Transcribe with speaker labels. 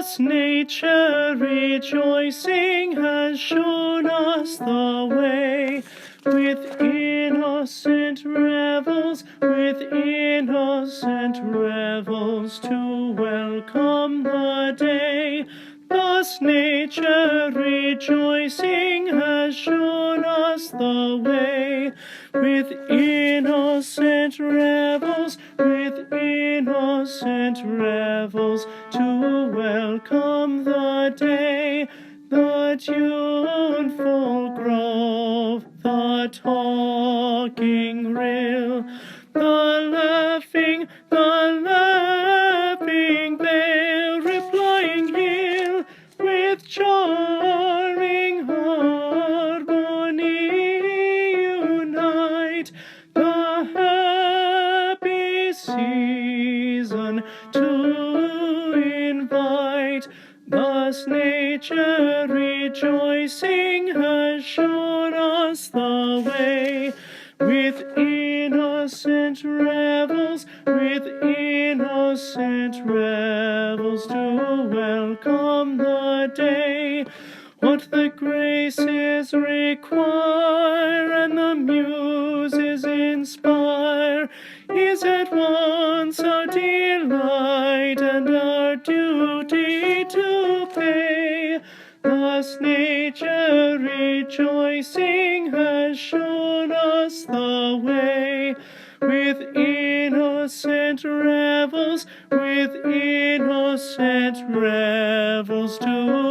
Speaker 1: Thus nature rejoicing has shown us the way, with innocent revels to welcome the day. Thus nature rejoicing has shown us the way, with innocent revels to welcome the day. The tuneful grove, the talking rill, the laughing vale, replying hill, with charming harmony unite, the happy season to invite. Thus nature rejoicing has shown us the way, with innocent revels to welcome the day. What the graces require and the muses inspire is at once our delight and our duty to pay. Thus nature rejoicing has shown us the way, with innocent revels to